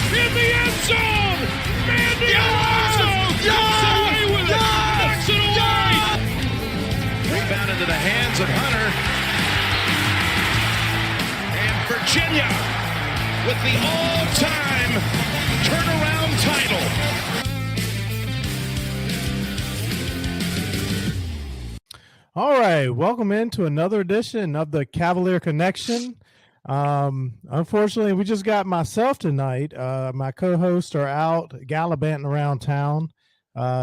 in the end zone. Mandy Alonso comes away with it, knocks it away. Rebound into the hands of Hunter. And Virginia with the all-time turnaround title. All right, welcome into another edition of the Cavalier Connection. Unfortunately, we just got myself tonight. My co-hosts are out gallivanting around town.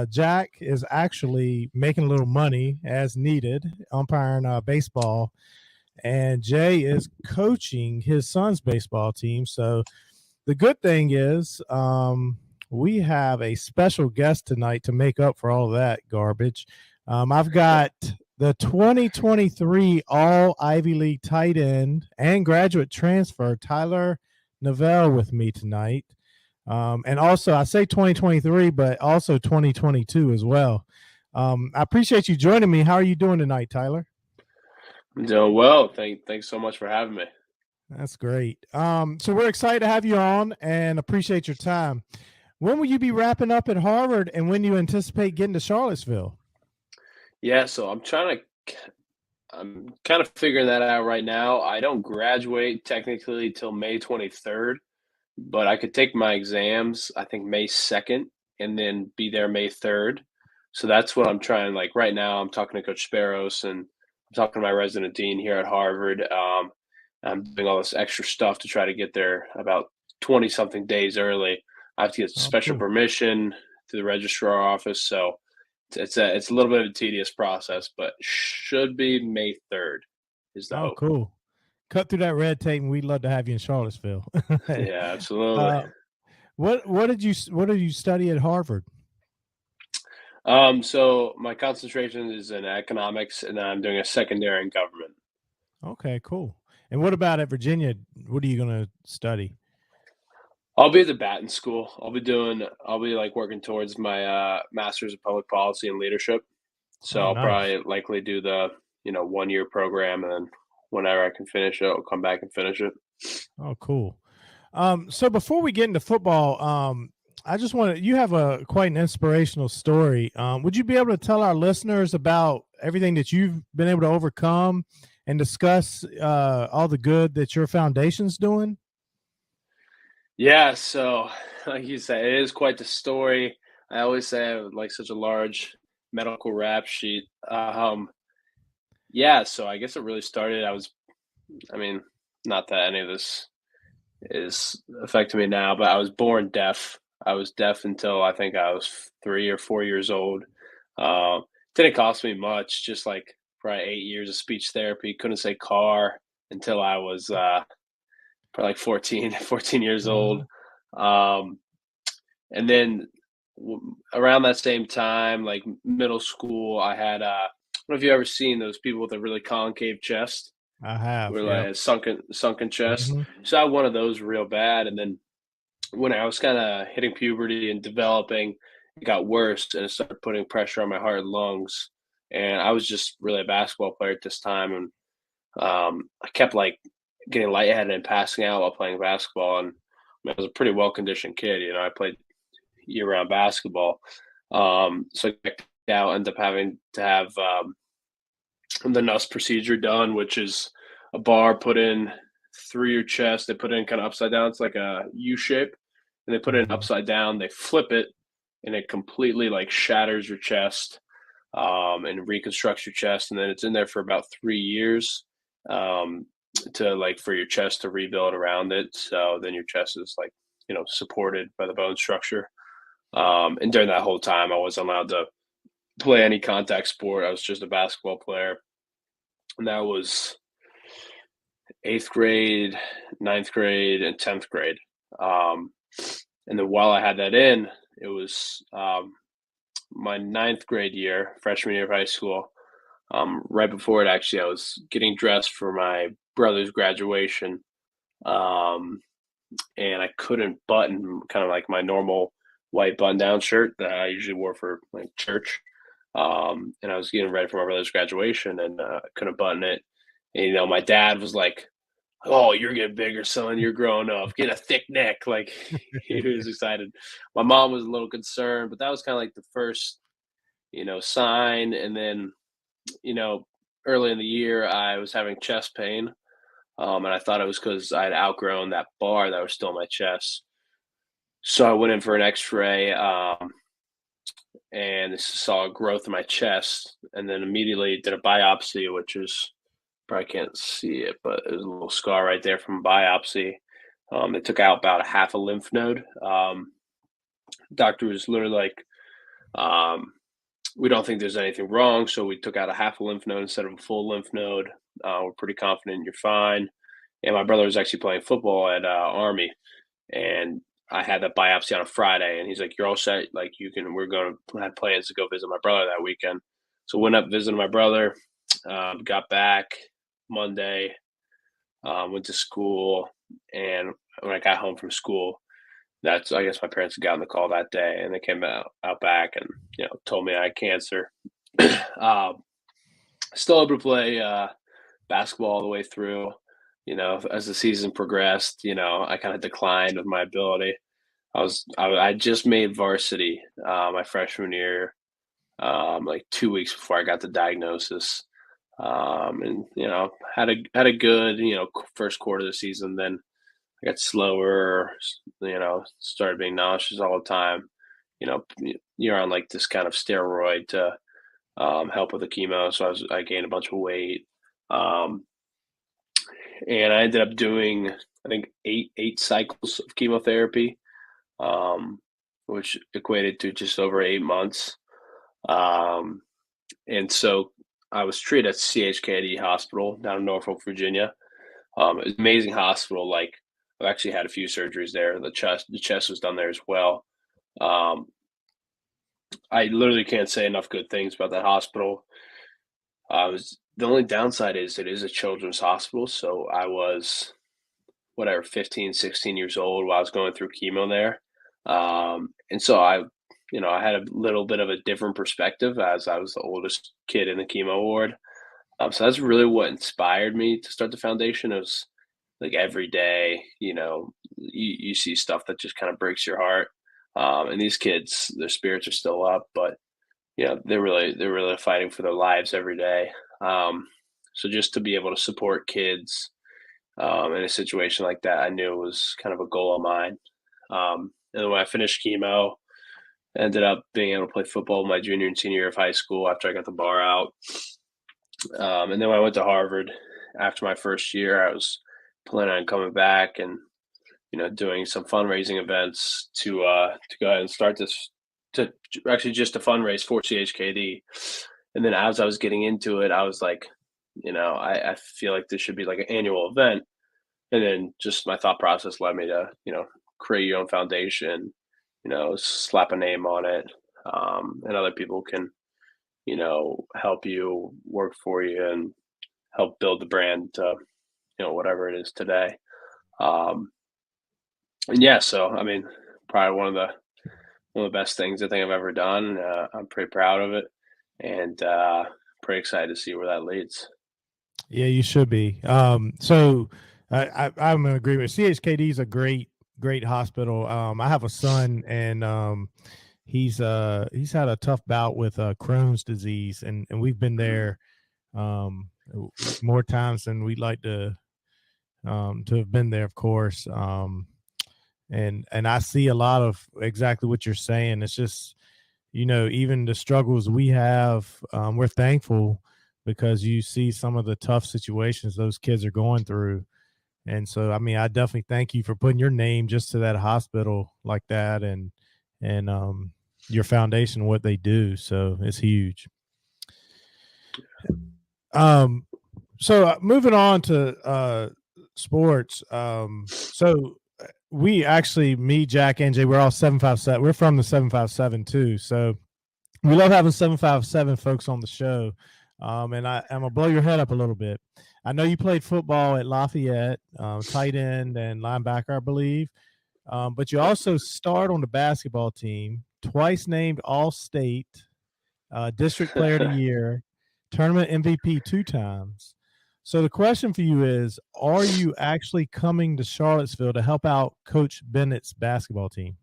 Jack is actually making a little money as needed, umpiring baseball. And Jay is coaching his son's baseball team. So the good thing is we have a special guest tonight to make up for all of that garbage. I've got the 2023 All Ivy League tight end and graduate transfer, Tyler Neville, with me tonight. And also, I say 2023, but also 2022 as well. I appreciate you joining me. How are you doing tonight, Tyler? I'm doing well. Thanks so much for having me. That's great. So we're excited to have you on and appreciate your time. When will you be wrapping up at Harvard, and when do you anticipate getting to Charlottesville? Yeah, so I'm kind of figuring that out right now. I don't graduate technically till May 23rd, but I could take my exams, I think May 2nd, and then be there May 3rd. So that's what I'm trying. Like right now, I'm talking to Coach Sparrows and I'm talking to my resident dean here at Harvard. I'm doing all this extra stuff to try to get there about 20-something days early. I have to get special permission to the registrar office, so it's a little bit of a tedious process, but should be May 3rd is the hope. Cool. Cut through that red tape, and we'd love to have you in Charlottesville. Yeah, absolutely. What did you study at Harvard? So my concentration is in economics, and I'm doing a secondary in government. Okay, cool. And what about at Virginia? What are you going to study? I'll be at the Batten School. I'll be like working towards my master's of public policy and leadership. So I'll probably likely do the 1-year program, and then whenever I can finish it, I'll come back and finish it. Oh, cool. So before we get into football, I just you have quite an inspirational story. Would you be able to tell our listeners about everything that you've been able to overcome and discuss all the good that your foundation's doing? Yeah, so like you said, it is quite the story. I always say I have like such a large medical rap sheet. Yeah, so I guess it really started. Not that any of this is affecting me now, but I was born deaf. I was deaf until I think I was 3 or 4 years old. Didn't cost me much, just like probably 8 years of speech therapy. Couldn't say car until I was probably like 14 years old. And then around that same time, like middle school, I had I don't know if you've ever seen those people with a really concave chest. I have. We're like a sunken chest. Mm-hmm. So I had one of those real bad. And then when I was kind of hitting puberty and developing, it got worse and it started putting pressure on my heart and lungs. And I was just really a basketball player at this time. And I kept like getting lightheaded and passing out while playing basketball. And I was a pretty well-conditioned kid. I played year-round basketball. So I ended up having to have the NUS procedure done, which is a bar put in through your chest. They put it in kind of upside down. It's like a U shape. And they put it in upside down. They flip it, and it completely like shatters your chest and reconstructs your chest. And then it's in there for about 3 years. To like for your chest to rebuild around it. So then your chest is like, supported by the bone structure. And during that whole time, I wasn't allowed to play any contact sport. I was just a basketball player. And that was 8th grade, 9th grade, and 10th grade. And then while I had that in, it was my 9th grade year, freshman year of high school. Right before it, actually, I was getting dressed for my brother's graduation, and I couldn't button kind of like my normal white button-down shirt that I usually wore for like church. And I was getting ready for my brother's graduation, and I couldn't button it. And my dad was like, "Oh, you're getting bigger, son. You're growing up. Get a thick neck." Like he was excited. My mom was a little concerned, but that was kind of like the first, sign. And then, you know, early in the year, I was having chest pain, and I thought it was because I had outgrown that bar that was still in my chest. So I went in for an X-ray, and saw a growth in my chest, and then immediately did a biopsy, which is probably can't see it, but there's a little scar right there from a biopsy. They took out about a half a lymph node. Doctor was literally like, um, "We don't think there's anything wrong," so we took out a half a lymph node instead of a full lymph node. We're pretty confident you're fine. And my brother was actually playing football at Army, and I had that biopsy on a Friday, and he's like, "You're all set. Like you can. We're going to have plans to go visit my brother that weekend." So went up visiting my brother. Got back Monday. Went to school, and when I got home from school, that's I guess my parents had gotten the call that day, and they came out back and told me I had cancer. um, Still able to play basketball all the way through. As the season progressed, I kind of declined with my ability. I just made varsity my freshman year, like 2 weeks before I got the diagnosis, and had a good first quarter of the season. Then I got slower, started being nauseous all the time. You're on like this kind of steroid to help with the chemo, so I gained a bunch of weight. Um, and I ended up doing I think eight cycles of chemotherapy, um, which equated to just over 8 months. Um, and so I was treated at CHKD Hospital down in Norfolk, Virginia. It was an amazing hospital. Like I've actually had a few surgeries there. The chest was done there as well. Um, I literally can't say enough good things about that hospital. The only downside is it is a children's hospital, so I was whatever 15, 16 years old while I was going through chemo there. And so I had a little bit of a different perspective as I was the oldest kid in the chemo ward. So that's really what inspired me to start the foundation. It was like every day, you see stuff that just kind of breaks your heart. And these kids, their spirits are still up, but they're really fighting for their lives every day. So just to be able to support kids in a situation like that, I knew it was kind of a goal of mine. And then when I finished chemo, I ended up being able to play football my junior and senior year of high school after I got the bar out. And then when I went to Harvard after my first year, I was planning on coming back and doing some fundraising events to go ahead and start this to actually just to fundraise for CHKD. And then as I was getting into it, I was like, I feel like this should be like an annual event. And then just my thought process led me to, create your own foundation, slap a name on it. And other people can, help you, work for you, and help build the brand to, whatever it is today. And yeah, so I mean, probably one of the best things I think I've ever done. I'm pretty proud of it, and pretty excited to see where that leads. Yeah, you should be. So I'm in agreement. CHKD is a great hospital. I have a son, and he's had a tough bout with Crohn's disease, and we've been there more times than we'd like to have been there, of course. And I see a lot of exactly what you're saying. It's just, even the struggles we have, we're thankful because you see some of the tough situations those kids are going through. And so, I mean, I definitely thank you for putting your name just to that hospital like that, and your foundation, what they do. So it's huge. So moving on to sports. So we actually, me, Jack, NJ, we're all 757. We're from the 757 too. So we love having 757 folks on the show. And I'm gonna blow your head up a little bit. I know you played football at Lafayette, tight end and linebacker, I believe. But you also starred on the basketball team, twice named All-State, District Player of the Year, tournament MVP 2 times. So the question for you is, are you actually coming to Charlottesville to help out Coach Bennett's basketball team?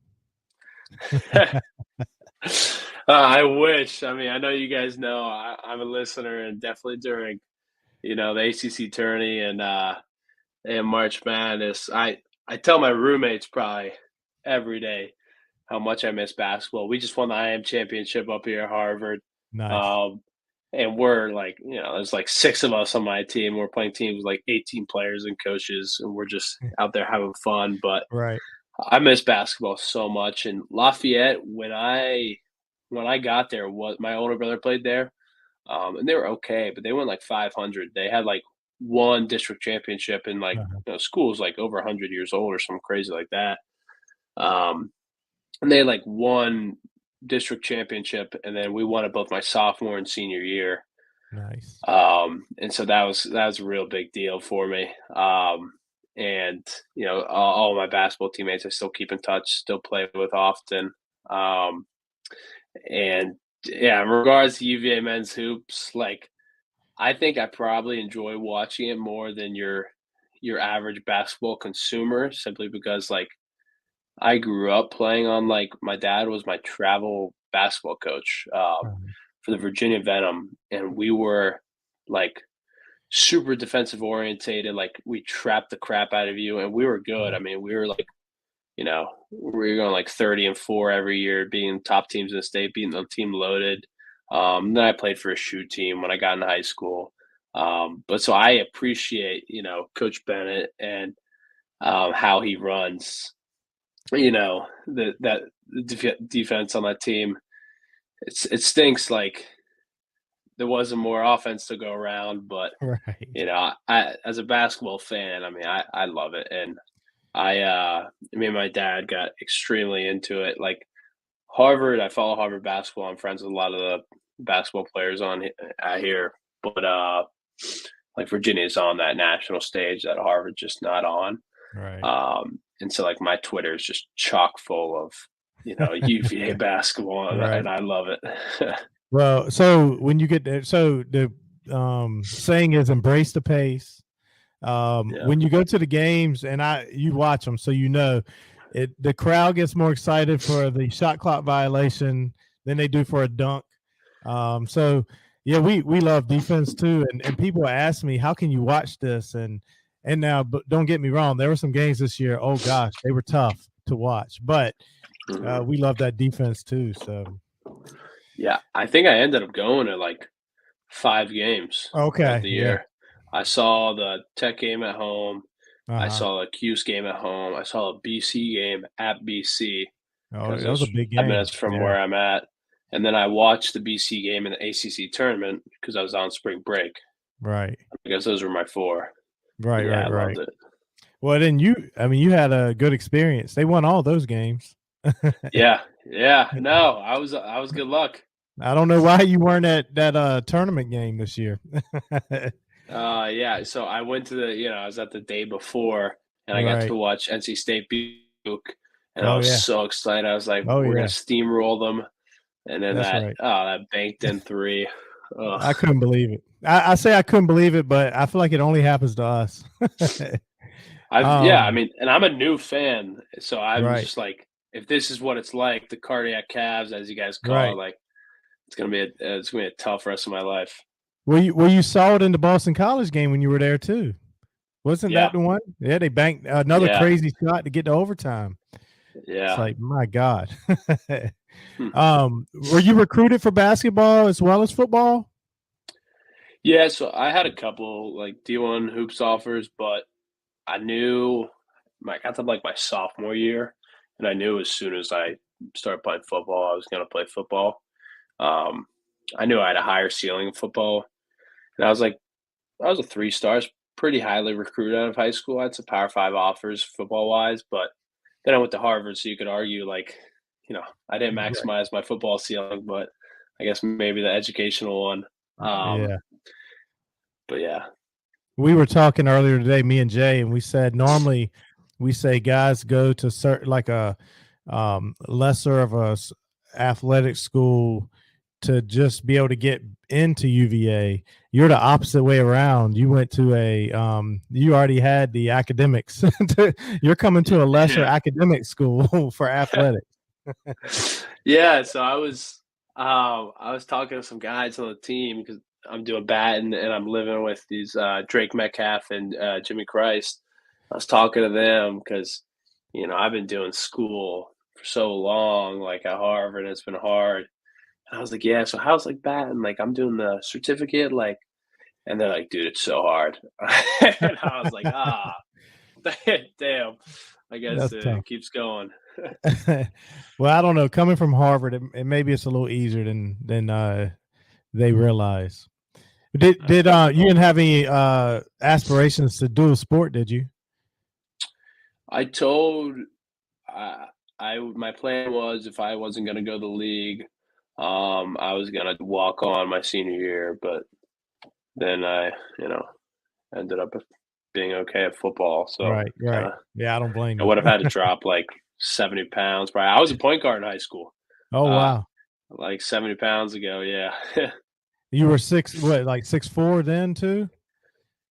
I wish. I mean, I know you guys know I'm a listener, and definitely during, the ACC tourney and March Madness, I tell my roommates probably every day how much I miss basketball. We just won the IM championship up here at Harvard. Nice. Um, and we're like, there's like 6 of us on my team. We're playing teams with like 18 players and coaches, and we're just out there having fun. But Right. I miss basketball so much. And Lafayette, when I got there, what my older brother played there, and they were okay, but they went like 500. They had like one district championship, and like school's like over 100 years old or something crazy like that. And they had like one district championship, and then we won it both my sophomore and senior year. Nice. And so that was a real big deal for me. And all of my basketball teammates I still keep in touch, still play with often. And yeah, in regards to UVA men's hoops, like I think I probably enjoy watching it more than your average basketball consumer, simply because like I grew up playing on, like, my dad was my travel basketball coach for the Virginia Venom, and we were like super defensive orientated. Like we trapped the crap out of you, and we were good. I mean, we were like, we were going like 30-4 every year, being top teams in the state, beating the team loaded. Then I played for a shoe team when I got into high school. But so I appreciate, Coach Bennett and how he runs, the defense on that team. It stinks like there wasn't more offense to go around, but Right. I as a basketball fan, I mean, I love it, and me and my dad got extremely into it. Like Harvard, I follow Harvard basketball. I'm friends with a lot of the basketball players on here, but like Virginia's on that national stage that Harvard just not on. Right. And so like my Twitter is just chock full of UVA basketball, Right. and I love it. Well, so when you get there, so the saying is embrace the pace. Yeah. When you go to the games and you watch them, so the crowd gets more excited for the shot clock violation than they do for a dunk. So yeah, we love defense too, and people ask me, how can you watch this? And now, but don't get me wrong, there were some games this year, oh gosh, they were tough to watch, but we love that defense too. So yeah, I think I ended up going to like 5 games of the year. I saw the Tech game at home. I saw a Cuse game at home. I saw a BC game at BC. Oh, that was a big game. 5 minutes from where I'm at. And then I watched the BC game in the ACC tournament because I was on spring break. Right. I guess those were my 4. Right, yeah, right, I right. loved it. Well, then you had a good experience. They won all those games. Yeah. No, I was good luck. I don't know why you weren't at that tournament game this year. Yeah. So I went to I was at the day before, and I got to watch NC State beat Duke, and I was so excited. I was like, we're gonna steamroll them, and then that banked in 3. Ugh. I couldn't believe it. I say I couldn't believe it, but I feel like it only happens to us. I mean, and I'm a new fan, so I'm just like, if this is what it's like, the cardiac calves, as you guys call it, like it's gonna be a tough rest of my life. Well, you saw it in the Boston College game when you were there too. Wasn't that the one? Yeah, they banked another crazy shot to get to overtime. Yeah. It's like, my God. Were you recruited for basketball as well as football? Yeah, so I had a couple like D1 hoops offers, but I knew I got to like my sophomore year, and I knew as soon as I started playing football, I was going to play football. I knew I had a higher ceiling in football, and I was a 3 stars, pretty highly recruited out of high school. I had some Power 5 offers football wise, but then I went to Harvard, so you could argue like, I didn't maximize my football ceiling, but I guess maybe the educational one. But yeah. We were talking earlier today, me and Jay, and we said normally we say guys go to certain like a lesser of a athletic school to just be able to get into UVA. You're the opposite way around. You went to you already had the academics. You're coming to a lesser academic school for athletics. Yeah, so I was talking to some guys on the team because I'm doing batting and I'm living with these Drake Metcalf and Jimmy Christ. I was talking to them because I've been doing school for so long, like at Harvard, and it's been hard. And I was like, yeah, so how's like batting? Like I'm doing the certificate, like, and they're like, dude, it's so hard. And I was like, damn. I guess That's tough. it keeps going. Well, I don't know. Coming from Harvard, maybe it's a little easier than they realize. Did you didn't have any aspirations to do a sport? Did you? I told my plan was if I wasn't going to go to the league, I was going to walk on my senior year, but then I ended up being okay at football. So right. Yeah, I don't blame you. I would have had to drop like 70 pounds. Probably. I was a point guard in high school. Oh wow! Like 70 pounds ago. Yeah. You were 6'4" then too?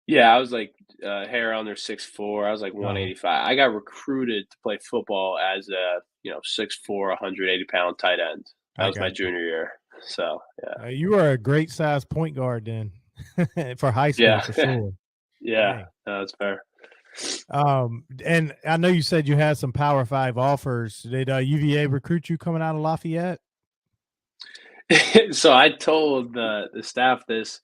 Yeah, I was like hair under 6'4". I was like 185. I got recruited to play football as a 6'4", 180-pound tight end. That was my junior year. So yeah, you were a great size point guard then for high school for sure. Yeah, no, that's fair. And I know you said you had some Power 5 offers. Did UVA recruit you coming out of Lafayette? So I told the staff this.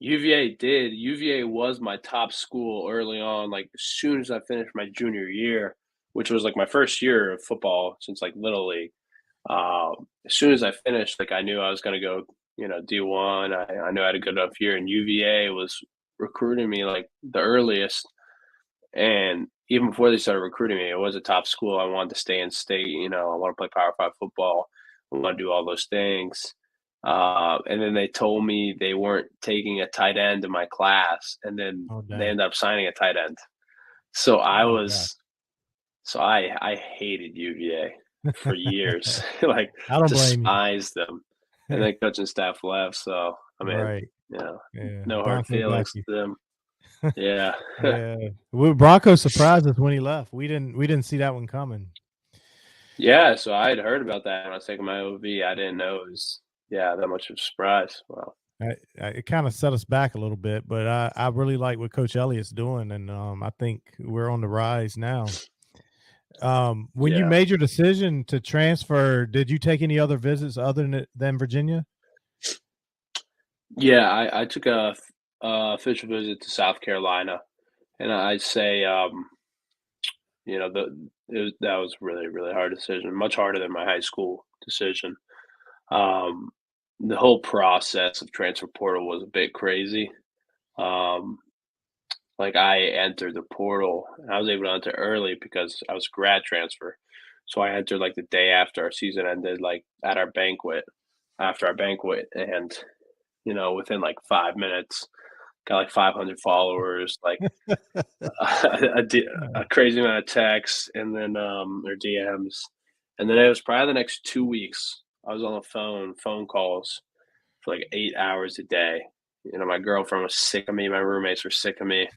UVA did. UVA was my top school early on. Like as soon as I finished my junior year, which was like my first year of football since like Little League. As soon as I finished, like I knew I was going to go, D1. I knew I had a good enough year, and UVA was recruiting me like the earliest. And even before they started recruiting me, it was a top school. I wanted to stay in state. I want to play Power 5 football. I want to do all those things. And then they told me they weren't taking a tight end in my class, and then they ended up signing a tight end. So I hated UVA for years. Like I don't despised them. And then coaching staff left. So I mean, no hard feelings to them. Yeah. Yeah. Well, Bronco surprised us when he left. We didn't see that one coming. Yeah, so I had heard about that when I was taking my OV. I didn't know it was that much of a surprise. Wow. It kind of set us back a little bit, but I really like what Coach Elliott's doing, and I think we're on the rise now. When you made your decision to transfer, did you take any other visits other than Virginia? Yeah, I took a official visit to South Carolina, and I'd say that was really, really hard decision, much harder than my high school decision. The whole process of transfer portal was a bit crazy. Like I entered the portal and I was able to enter early because I was grad transfer. So I entered like the day after our season ended, like after our banquet. And, within like 5 minutes, got like 500 followers, like a crazy amount of texts and then their DMs. And then it was probably the next 2 weeks. I was on the phone calls for like 8 hours a day. My girlfriend was sick of me. My roommates were sick of me.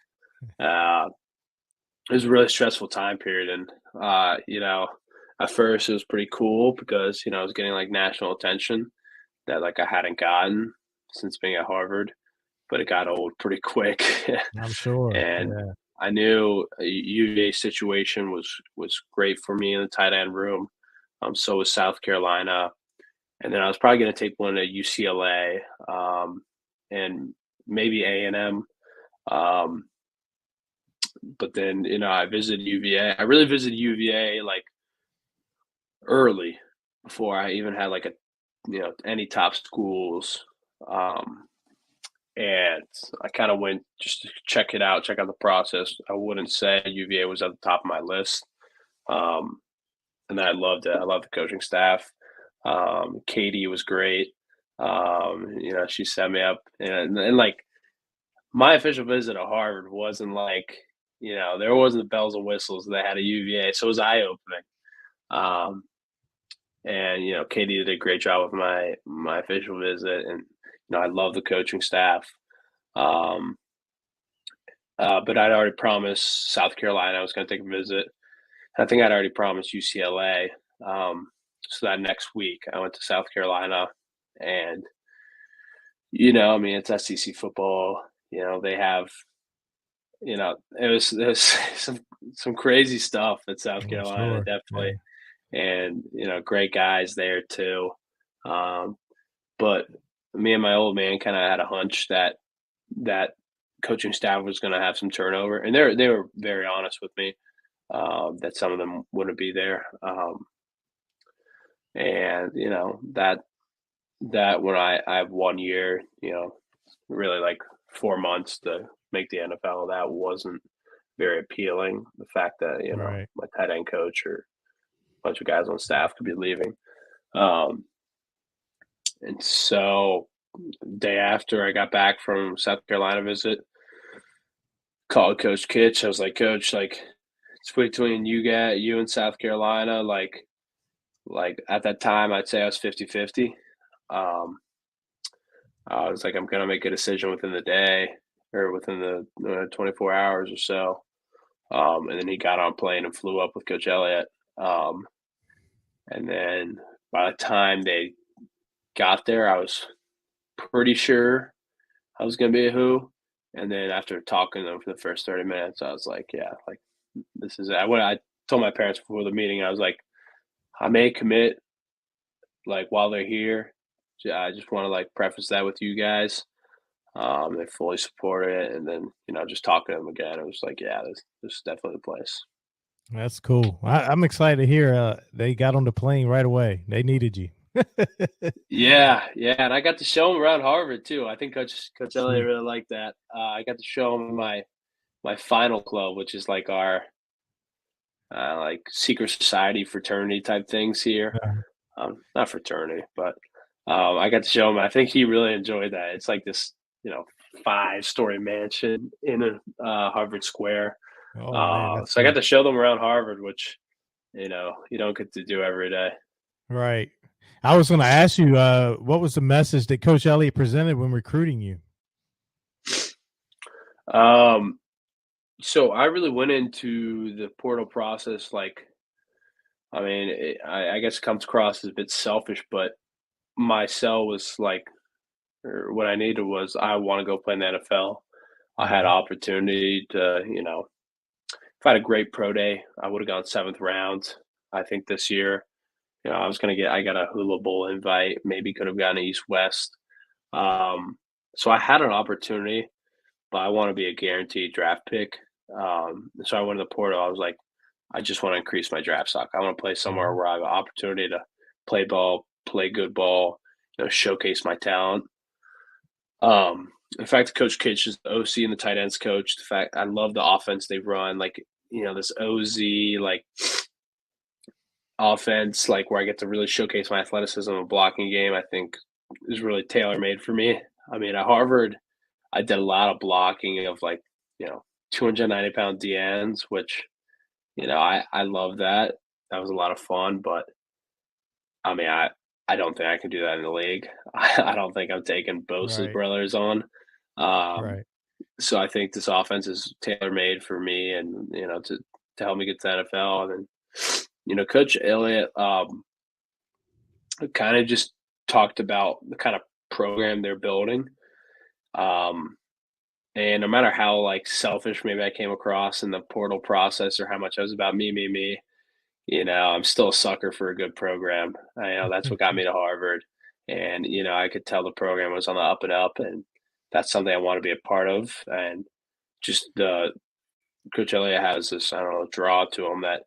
It was a really stressful time period. And, at first it was pretty cool because, I was getting like national attention that like I hadn't gotten since being at Harvard, but it got old pretty quick. I'm sure. And I knew a UVA situation was great for me in the tight end room. So was South Carolina. And then I was probably going to take one at UCLA and maybe A&M. But then, I visited UVA. I really visited UVA like early before I even had like any top schools. And I kind of went just to check it out, check out the process. I wouldn't say UVA was at the top of my list. And I loved it. I loved the coaching staff. Katie was great. She set me up and like my official visit to Harvard wasn't like, there wasn't the bells and whistles they had at UVA. So it was eye-opening. And Katie did a great job with my official visit, and I love the coaching staff. Um, but I'd already promised South Carolina I was going to take a visit. I think I'd already promised UCLA. So that next week I went to South Carolina, and I mean, it's SEC football. They have, it was some crazy stuff at South I'm Carolina, sure. definitely, Yeah. and great guys there too. Um, but me and my old man kind of had a hunch that coaching staff was going to have some turnover, and they were very honest with me that some of them wouldn't be there, and that when I have 1 year, really like 4 months to make the NFL, that wasn't very appealing. The fact that Right. my tight end coach or a bunch of guys on staff could be leaving, um, and so day after I got back from South Carolina visit, called Coach Kitch. I was like, Coach, like it's between you and South Carolina. Like at that time, I'd say I was 50-50. Um, I was like, I'm gonna make a decision within the day or within the 24 hours or so. And then he got on a plane and flew up with Coach Elliott. Um, and then by the time they got there, I was pretty sure I was gonna be a who. And then after talking to them for the first 30 minutes, I was like, yeah, like this is what I told my parents before the meeting. I was like, I may commit like while they're here. I just want to like preface that with you guys. They fully support it, and then just talking to them again, it was like, yeah, this is definitely the place. That's cool. I'm excited to hear they got on the plane right away. They needed you. Yeah, yeah, and I got to show them around Harvard too. I think Coach Elliott Sweet. really liked that. I got to show him my final club, which is like our like secret society fraternity type things here. Yeah. Not fraternity, but I got to show him. I think he really enjoyed that. It's like this, 5-story mansion in a Harvard Square. Oh man, that's So I got cool. to show them around Harvard, which you don't get to do every day. Right. I was going to ask you, what was the message that Coach Elliott presented when recruiting you? Um, so I really went into the portal process like, I mean, I guess it comes across as a bit selfish, but my sell was like, or what I needed was I want to go play in the NFL. I had Mhm. opportunity to, if I had a great pro day, I would have gone 7th round. I think this year, I got a Hula Bowl invite, maybe could have gotten East West. So I had an opportunity, but I want to be a guaranteed draft pick. So I went to the portal. I was like, I just want to increase my draft stock. I want to play somewhere Mhm. where I have an opportunity to play ball, play good ball, showcase my talent. In fact, Coach Kitch is the OC and the tight ends coach. The fact I love the offense they run, like this OZ like offense, like where I get to really showcase my athleticism and blocking game. I think is really tailor made for me. I mean, at Harvard, I did a lot of blocking of like 290-pound DNs, which I love that. That was a lot of fun, but I mean, I don't think I can do that in the league. I don't think I'm taking Bosa's Right. brothers on. Um, Right. so I think this offense is tailor made for me, and to help me get to the NFL. And then, Coach Elliott kind of just talked about the kind of program they're building. Um, and no matter how like selfish maybe I came across in the portal process or how much I was about me, I'm still a sucker for a good program. I know that's what got me to Harvard. And, I could tell the program was on the up and up, and that's something I want to be a part of. And just Coach Elliott has this, I don't know, draw to him that,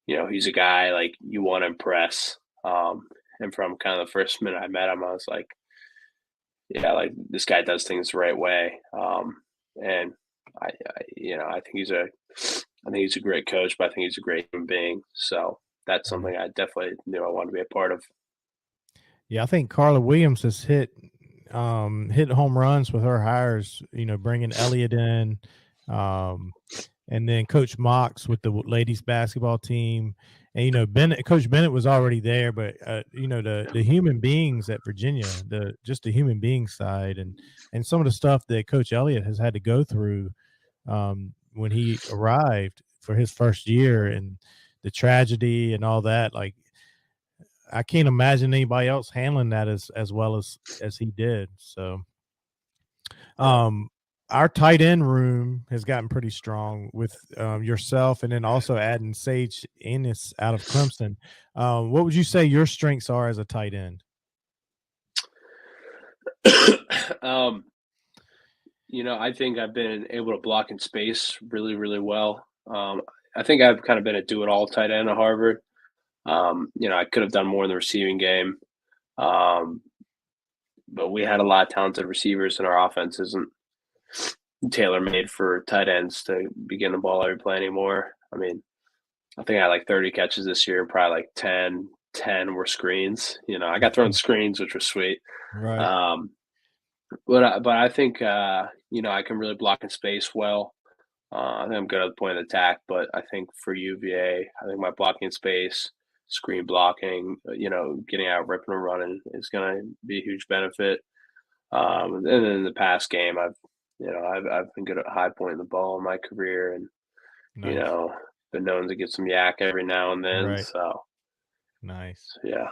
he's a guy like you want to impress. And from kind of the first minute I met him, I was like, yeah, like this guy does things the right way. And I think I think he's a great coach, but I think he's a great human being. So that's Right. something I definitely knew I wanted to be a part of. Yeah, I think Carla Williams has hit home runs with her hires, bringing Elliott in, um, and then Coach Mox with the ladies basketball team. And Coach Bennett was already there, but the human beings at Virginia, the human being side, and some of the stuff that Coach Elliott has had to go through when he arrived for his first year, and the tragedy and all that. Like, I can't imagine anybody else handling that as well as he did. So, our tight end room has gotten pretty strong with yourself, and then also adding Sage Ennis out of Clemson. What would you say your strengths are as a tight end? I think I've been able to block in space really, really well. I think I've kind of been a do-it-all tight end at Harvard. I could have done more in the receiving game, but we had a lot of talented receivers, and our offense isn't tailor-made for tight ends to be getting the ball every play anymore. I mean, I think I had like 30 catches this year, and probably like 10 were screens. I got thrown screens, which was sweet. Right. But I think I can really block in space well. I think I'm good at the point of attack, but I think for UVA, I think my blocking in space, screen blocking, getting out, ripping and running is going to be a huge benefit. And then in the past game, I've been good at high pointing the ball in my career, and Nice. been known to get some yak every now and then. Right. So nice. Yeah.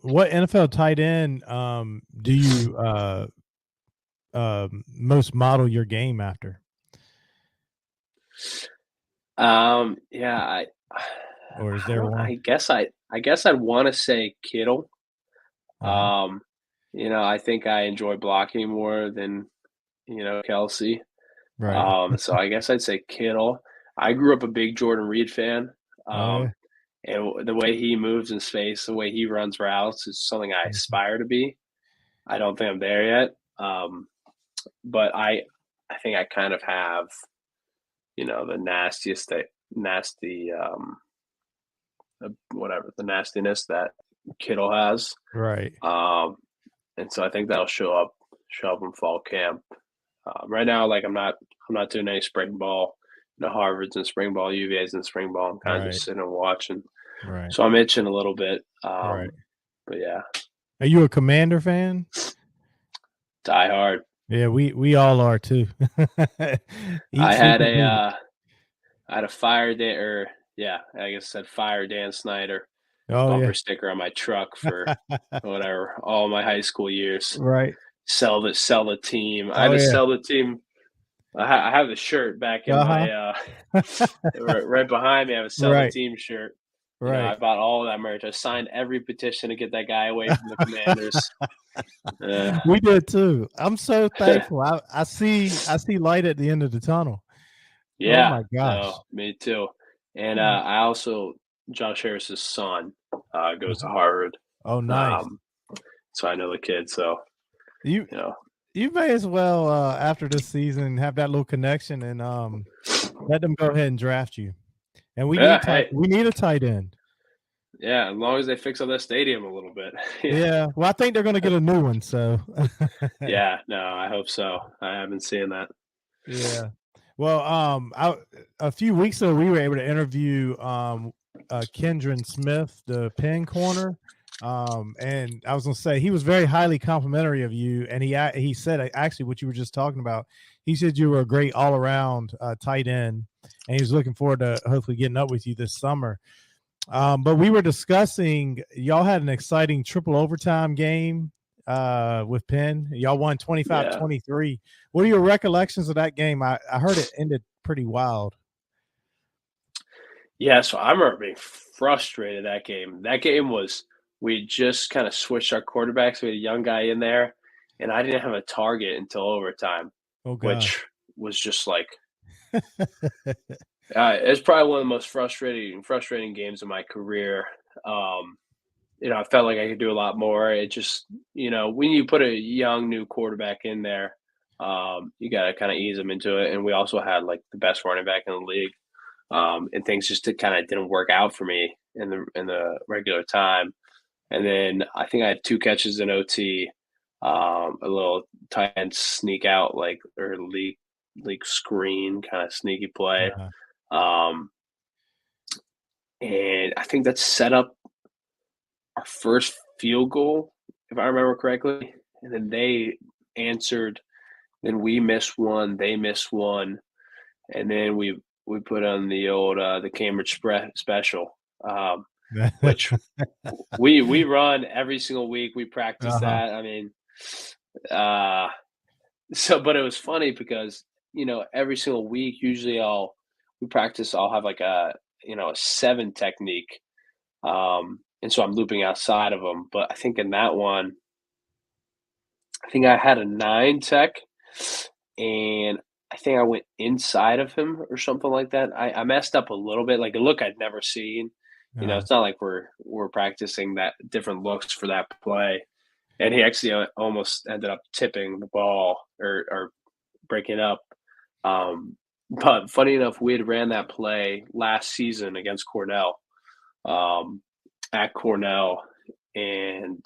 What NFL tight end do you most model your game after? Yeah, Or is there one? I guess I'd want to say Kittle. I think I enjoy blocking more than Kelsey. Right. So I guess I'd say Kittle. I grew up a big Jordan Reed fan. Oh, yeah. And the way he moves in space, the way he runs routes is something I aspire to be. I don't think I'm there yet. But I think I kind of have, the the nastiness that Kittle has. Right. And so I think that'll show up in fall camp. Right now, like I'm not doing any spring ball. Harvard's in spring ball, UVA's in spring ball. I'm kind of just sitting and watching. Right. So I'm itching a little bit. Right. But yeah. Are you a Commander fan? Die hard. Yeah, we all are too. I had a Fire Dan, or I guess it said Fire Dan Snyder bumper sticker on my truck for whatever, all my high school years. Right. Sell the team. I had to sell the team. I have the shirt back in my right behind me. I have a sell the team shirt. Right. I bought all of that merch. I signed every petition to get that guy away from the Commanders. We did too. I'm so thankful. I see light at the end of the tunnel. Yeah. Oh my gosh. No, me too. And I also, Josh Harris's son goes to Harvard. Oh, nice. So I know the kid. So you may as well after this season have that little connection and let them go ahead and draft you. And we need a tight end. Yeah, as long as they fix up that stadium a little bit. Yeah. Well, I think they're going to get a new one. So. Yeah. No, I hope so. I haven't seen that. Yeah. Well, a few weeks ago we were able to interview Kendron Smith, the Penn corner. And I was going to say he was very highly complimentary of you, and he said actually what you were just talking about. He said you were a great all around tight end, and he was looking forward to hopefully getting up with you this summer. But we were discussing y'all had an exciting triple overtime game with Penn. Y'all won 25-23. What are your recollections of that game? I heard it ended pretty wild. Yeah, so I remember being frustrated that game. That game was. We just kind of switched our quarterbacks. We had a young guy in there, and I didn't have a target until overtime, which was just like it's probably one of the most frustrating games of my career. I felt like I could do a lot more. It just, when you put a young new quarterback in there, you got to kind of ease them into it. And we also had like the best running back in the league, and things just kind of didn't work out for me in the regular time. And then I think I had 2 catches in OT, a little tight end sneak out, or leak screen kind of sneaky play. and I think that set up our first field goal, if I remember correctly. And then they answered. Then we missed one. They missed one, and then we put on the old the Cambridge special, which we run every single week. We practice Uh-huh. that. I mean, uh, so but it was funny because every single week, usually we practice. I'll have like a 7 technique, and so I'm looping outside of them. But I think in that one, I think I had a 9 tech, and I think I went inside of him or something like that. I messed up a little bit, like a look I'd never seen. Uh-huh. It's not like we're practicing that different looks for that play. And he actually almost ended up tipping the ball or breaking up. But funny enough, we had ran that play last season against Cornell, um, at Cornell, and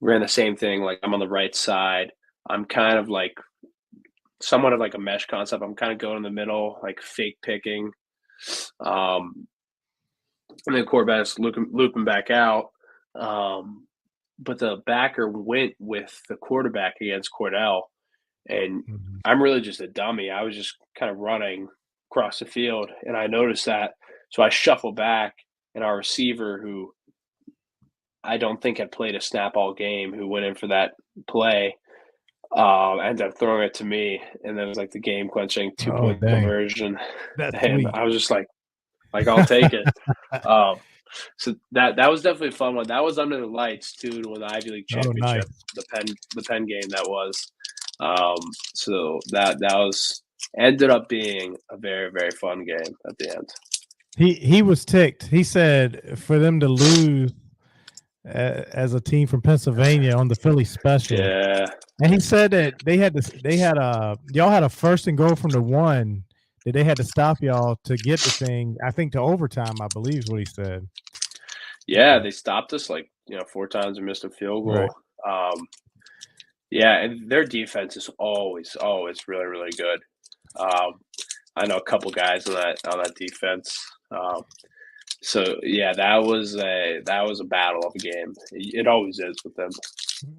ran the same thing. Like I'm on the right side. I'm kind of like somewhat of like a mesh concept. I'm kind of going in the middle, like fake picking. Um, and then quarterback's looping back out. Um, but the backer went with the quarterback against Cornell. And Mhm. I'm really just a dummy. I was just kind of running across the field, and I noticed that. So I shuffle back, and our receiver, who I don't think had played a snap all game, who went in for that play, ended up throwing it to me, and then it was like the game clinching Oh, 2 point dang. conversion, That's and sweet. I was just like I'll take it. Um, so that was definitely a fun one. That was under the lights too, to win the Ivy League Oh, nice. championship, the Penn game that was. Um, so that was ended up being a very very fun game at the end. He was ticked. He said for them to lose as a team from Pennsylvania on the Philly special, Yeah, and he said that they had y'all had a first and goal from the 1 that they had to stop y'all to get the thing. I think to overtime, I believe is what he said. yeah, they stopped us like 4 times and missed a field Right. goal. Yeah, and their defense is always really really good. Um, I know a couple guys on that defense. So yeah, that was a battle of a game. It always is with them.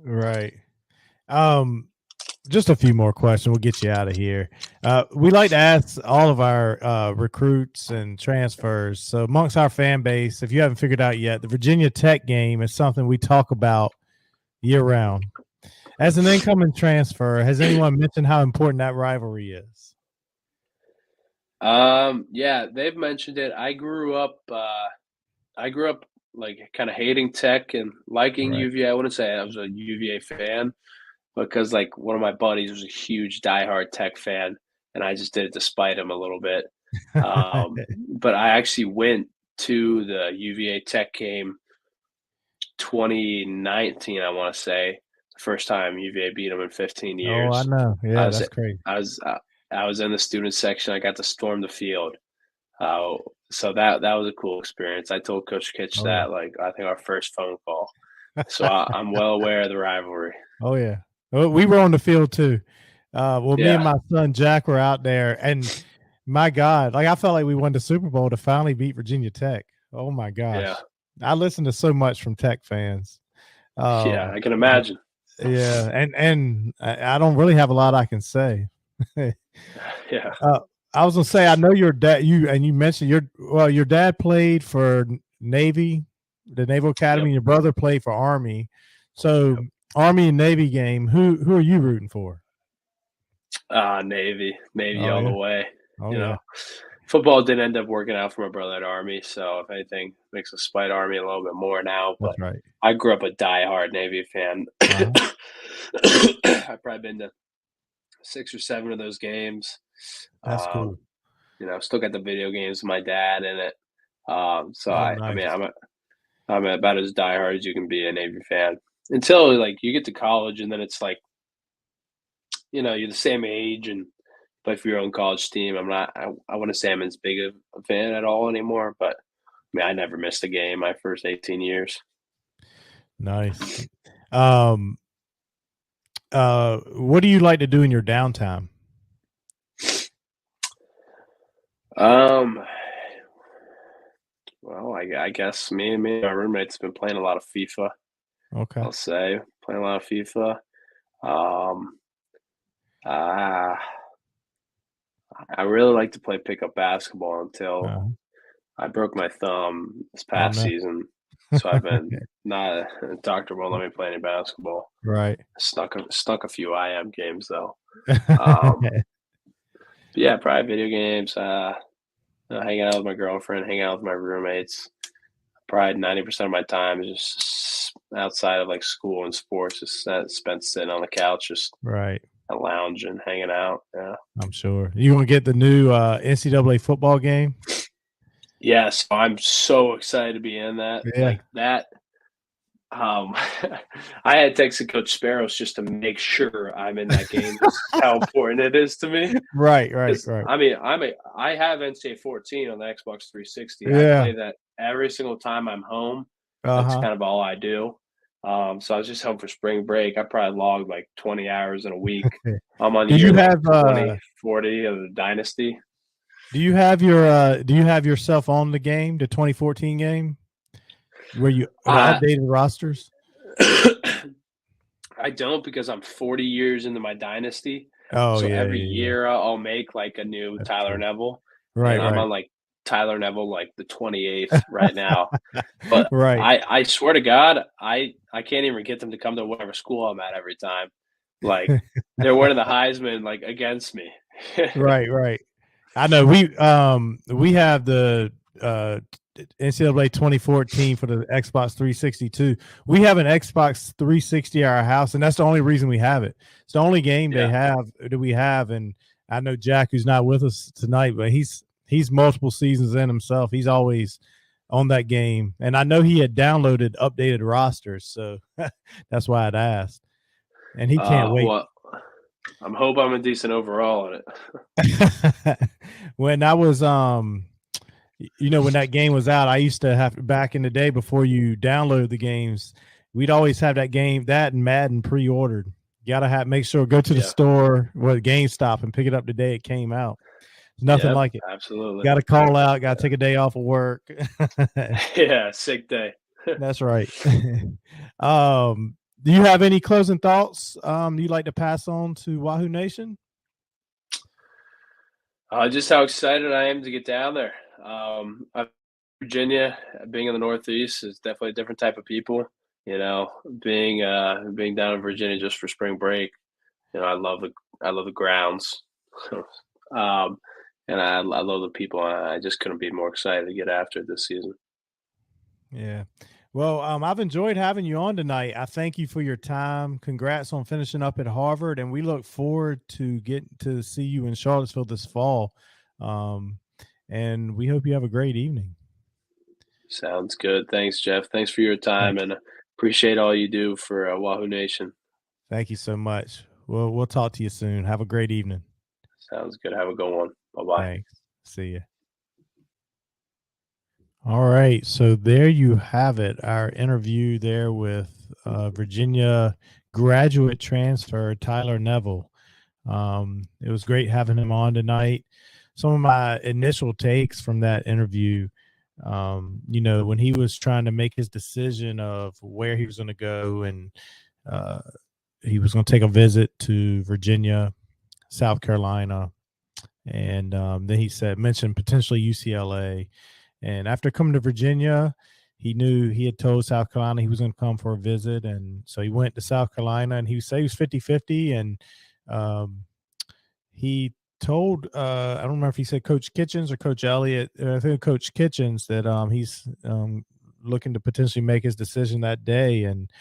Right. Um, just a few more questions. We'll get you out of here. We like to ask all of our recruits and transfers. So, amongst our fan base, if you haven't figured out yet, the Virginia Tech game is something we talk about year round. As an incoming transfer, has anyone mentioned how important that rivalry is? Yeah, they've mentioned it. I grew up like kind of hating Tech and liking Right. UVA. I wouldn't say I was a UVA fan because like one of my buddies was a huge diehard Tech fan, and I just did it to spite him a little bit. But I actually went to the UVA Tech game 2019, I want to say, the first time UVA beat them in 15 Oh, I years. know. I Yeah, was that's crazy. I was I was in the student section. I got to storm the field. Uh, so that was a cool experience. I told Coach Kitch Oh yeah. that like I think our first phone call. So I'm well aware of the rivalry. Oh yeah. Well, we were on the field too. Well, me and Yeah, my son Jack were out there, and my God, like I felt like we won the Super Bowl to finally beat Virginia Tech. Oh my yeah, gosh, I listen to so much from Tech fans. yeah. I can But imagine. yeah, and I don't really have a lot I can say. Yeah, uh, I was gonna say I know your dad. You mentioned your dad played for Navy, the Naval Academy, yep, and your brother played for Army. So yep. Army and Navy game. Who are you rooting for? Navy Oh all the yeah. way. Oh You yeah. know, football didn't end up working out for my brother at Army, so if anything, makes us spite Army a little bit more now. That's But right. I grew up a diehard Navy fan. Uh-huh. I've probably been to 6 or 7 of those games. That's cool. Still got the video games with my dad in it. So Oh, I mean, nice. I'm about as diehard as you can be a Navy fan until like you get to college, and then it's like you're the same age and play for your own college team. I'm not. I wouldn't say I'm as big of a fan at all anymore, but I mean, I never missed a game my first 18 years. Nice. Um, what do you like to do in your downtime? Um, Well, I guess me and my roommate's been playing a lot of FIFA. Okay. I'll say playing a lot of FIFA. Um, uh, I really like to play pickup basketball until Uh, I broke my thumb this oh past no. season. So I've been not doctor won't let me play any basketball. Right. Snuck a few IM games though. But yeah, probably video games. Hanging out with my girlfriend, hanging out with my roommates. Probably 90% of my time is just outside of like school and sports, just spent sitting on the couch, just Right. lounging, hanging out. Yeah. I'm sure. You gonna get the new NCAA football game? Yes, I'm so excited to be in that. Yeah. Like that. Um, I had texted Coach Sparrows just to make sure I'm in that game. Just how important it is to me. Right. Right. Because Right. I mean, I have NCAA 14 on the Xbox 360. I Yeah. play that every single time I'm home. That's Uh-huh. kind of all I do. So I was just home for spring break. I probably logged like 20 hours in a week. I'm on Do you year like have 20, 40 of the Dynasty. do you have yourself on the game, the 2014 game, where you the Uh, updated rosters? I don't because I'm 40 years into my Dynasty. Oh So yeah, every yeah, yeah. year I'll make like a new That's Tyler true. Neville. Right, And I'm right. on like Tyler Neville like the 28th right now. But Right. I swear to God, I can't even get them to come to whatever school I'm at every time. Like they're winning the Heisman like against me. Right, right. I know we have the NCAA 2014 for the Xbox 360 too. We have an Xbox 360 at our house, and that's the only reason we have it. It's the only game they Yeah. have that we have. And I know Jack, who's not with us tonight, but he's multiple seasons in himself. He's always on that game, and I know he had downloaded updated rosters, so that's why I'd asked. And he can't wait. Well, hope I'm a decent overall in it. When I was when that game was out, I used to have back in the day before you download the games, we'd always have that and Madden pre-ordered. You gotta make sure go to the Yeah. store with GameStop and pick it up the day it came out. There's nothing Yep, like it. absolutely. Got to call out, got to take a day off of work. Yeah, sick day. That's right. Do you have any closing thoughts you'd like to pass on to Wahoo Nation? Just how excited I am to get down there. Virginia, being in the Northeast, is definitely a different type of people. You know, being down in Virginia just for spring break. You know, I love the grounds, and I love the people. I just couldn't be more excited to get after it this season. Yeah. Well, I've enjoyed having you on tonight. I thank you for your time. Congrats on finishing up at Harvard, and we look forward to getting to see you in Charlottesville this fall. And we hope you have a great evening. Sounds good. Thanks, Jeff. Thanks for your time, and appreciate all you do for Wahoo Nation. Thank you so much. We'll talk to you soon. Have a great evening. Sounds good. Have a good one. Bye-bye. Thanks. See you. All right. So there you have it. Our interview there with Virginia graduate transfer Tyler Neville. It was great having him on tonight. Some of my initial takes from that interview, when he was trying to make his decision of where he was going to go, and he was going to take a visit to Virginia, South Carolina, and then he mentioned potentially UCLA. And after coming to Virginia, he knew he had told South Carolina he was going to come for a visit. And so he went to South Carolina, and he said he was 50-50. And he told, I don't remember if he said Coach Kitchens or Coach Elliott, I think Coach Kitchens, that he's looking to potentially make his decision that day. And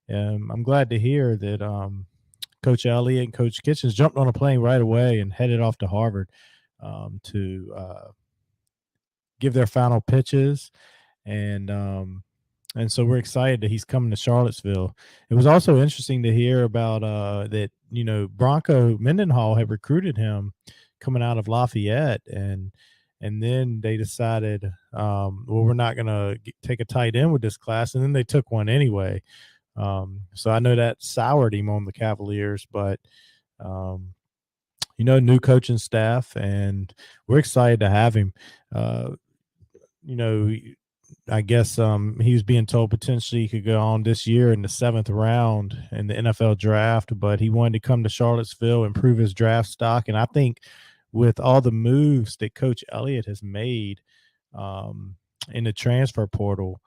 I'm glad to hear that Coach Elliott and Coach Kitchens jumped on a plane right away and headed off to Harvard to give their final pitches. And so we're excited that he's coming to Charlottesville. It was also interesting to hear about that, Bronco Mendenhall had recruited him coming out of Lafayette, and then they decided, we're not going to take a tight end with this class, and then they took one anyway. So I know that soured him on the Cavaliers, but new coaching staff, and we're excited to have him. I guess he was being told potentially he could go on this year in the 7th round in the NFL draft, but he wanted to come to Charlottesville, improve his draft stock. And I think with all the moves that Coach Elliott has made in the transfer portal,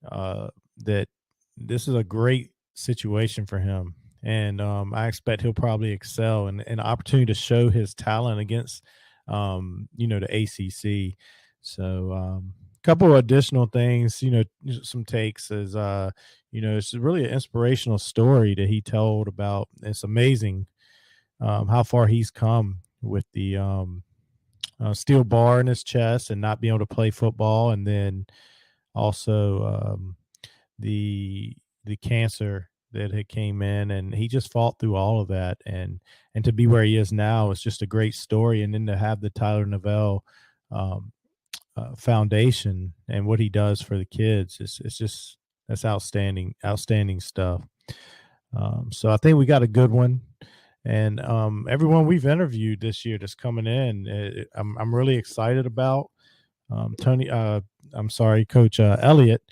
that this is a great situation for him. And I expect he'll probably excel and an opportunity to show his talent against, the ACC. So, couple of additional things, some takes is, it's really an inspirational story that he told about. It's amazing how far he's come with the steel bar in his chest and not being able to play football, and then also the cancer that had came in, and he just fought through all of that, and to be where he is now is just a great story. And then to have the Tyler Neville foundation and what he does for the kids, it's just, that's outstanding stuff. So I think we got a good one, and everyone we've interviewed this year that's coming in, I'm really excited about. Coach Elliott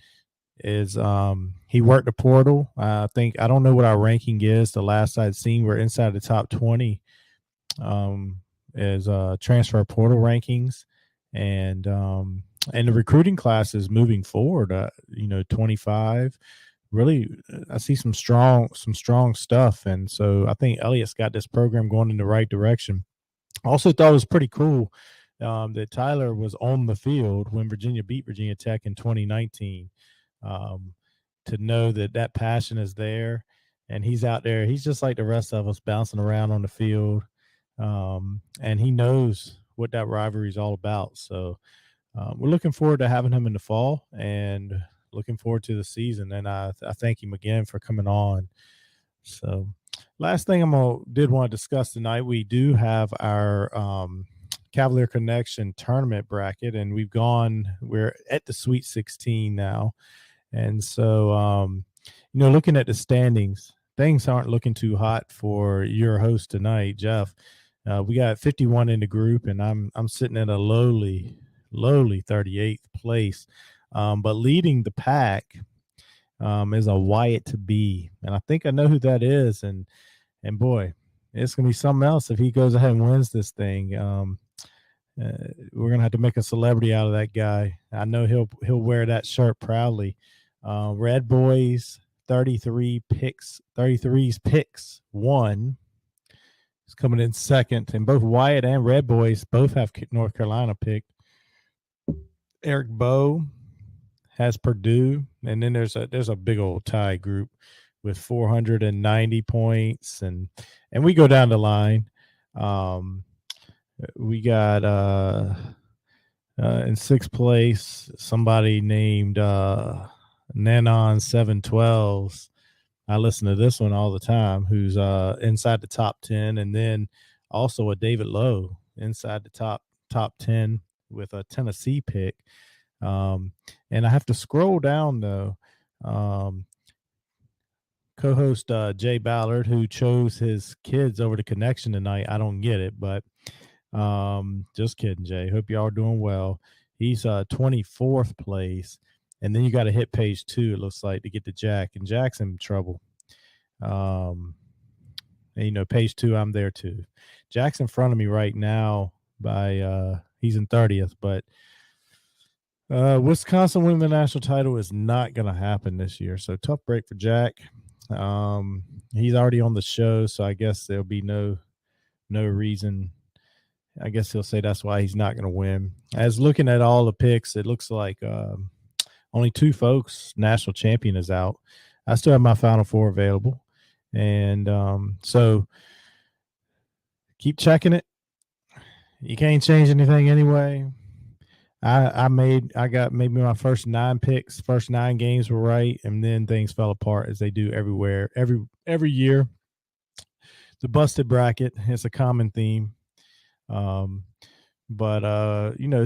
is he worked the portal. I don't know what our ranking is. The last I'd seen, we're inside the top 20 as transfer portal rankings, and the recruiting classes moving forward. 25. Really, I see some strong stuff, and so I think Elliott's got this program going in the right direction. I also thought it was pretty cool that Tyler was on the field when Virginia beat Virginia Tech in 2019. To know that passion is there, and he's out there. He's just like the rest of us, bouncing around on the field, and he knows what that rivalry is all about. So we're looking forward to having him in the fall, and looking forward to the season. And I thank him again for coming on. So last thing did want to discuss tonight, we do have our Cavalier Connection tournament bracket, and we're at the Sweet 16 now. And so, looking at the standings, things aren't looking too hot for your host tonight, Jeff. We got 51 in the group, and I'm sitting at a lowly 38th place. But leading the pack is a Wyatt to be, and I think I know who that is. And boy, it's gonna be something else if he goes ahead and wins this thing. We're gonna have to make a celebrity out of that guy. I know he'll wear that shirt proudly. Red Boys 33's picks 1 is coming in second, and both Wyatt and Red Boys both have North Carolina picked. Eric Bowe has Purdue, and then there's a big old tie group with 490 points, and we go down the line. We got in 6th place somebody named Nanon 712s. I listen to this one all the time, who's inside the top 10, and then also a David Lowe inside the top 10 with a Tennessee pick. And I have to scroll down though. Co-host Jay Ballard, who chose his kids over the connection tonight. I don't get it, but just kidding, Jay. Hope y'all are doing well. He's 24th place. And then you got to hit page 2, it looks like, to get to Jack. And Jack's in trouble. And, page 2, I'm there too. Jack's in front of me right now by he's in 30th, but Wisconsin winning the national title is not going to happen this year. So tough break for Jack. He's already on the show, so I guess there'll be no reason. I guess he'll say that's why he's not going to win. As looking at all the picks, it looks like only 2 folks national champion is out. I still have my Final Four available, and so keep checking it. You can't change anything anyway. I got maybe my first 9 picks, first 9 games were right, and then things fell apart as they do everywhere, every year. The busted bracket is a common theme. But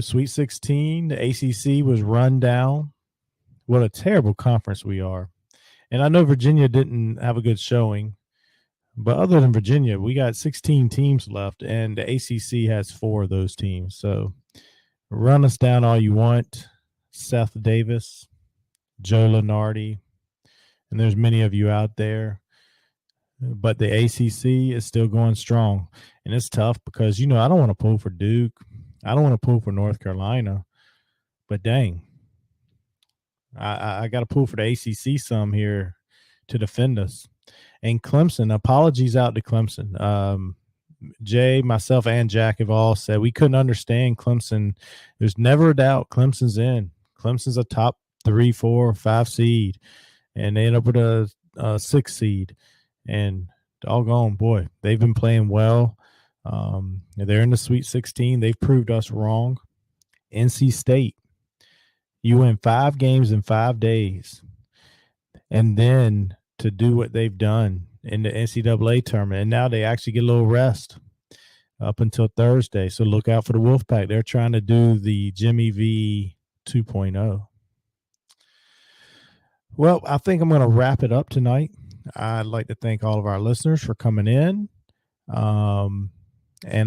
Sweet 16, the ACC was run down. What a terrible conference we are. And I know Virginia didn't have a good showing, but other than Virginia, we got 16 teams left, and the ACC has 4 of those teams. So run us down all you want. Seth Davis, Joe Lenardi, and there's many of you out there. But the ACC is still going strong, and it's tough because, I don't want to pull for Duke. I don't want to pull for North Carolina, but dang, I got to pull for the ACC some here to defend us. And Clemson, apologies out to Clemson. Jay, myself, and Jack have all said we couldn't understand Clemson. There's never a doubt Clemson's in. Clemson's a top 3, 4, 5 seed, and they end up with a 6 seed. And doggone, boy, they've been playing well. They're in the Sweet 16. They've proved us wrong. NC State, you win 5 games in 5 days, and then to do what they've done in the NCAA tournament, and now they actually get a little rest up until Thursday. So look out for the Wolfpack. They're trying to do the Jimmy V 2.0. Well, I think I'm going to wrap it up tonight. I'd like to thank all of our listeners for coming in. And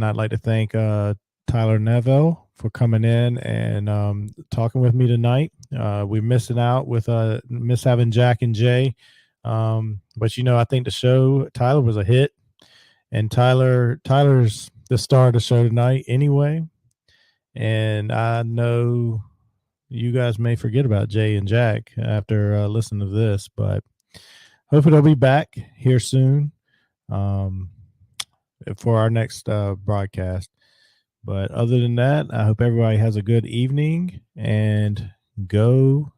I'd like to thank Tyler Neville for coming in and talking with me tonight. We're missing out with miss having Jack and Jay. But I think the show, Tyler was a hit, and Tyler's the star of the show tonight anyway. And I know you guys may forget about Jay and Jack after listening to this, but hopefully they'll be back here soon for our next broadcast. But other than that, I hope everybody has a good evening, and go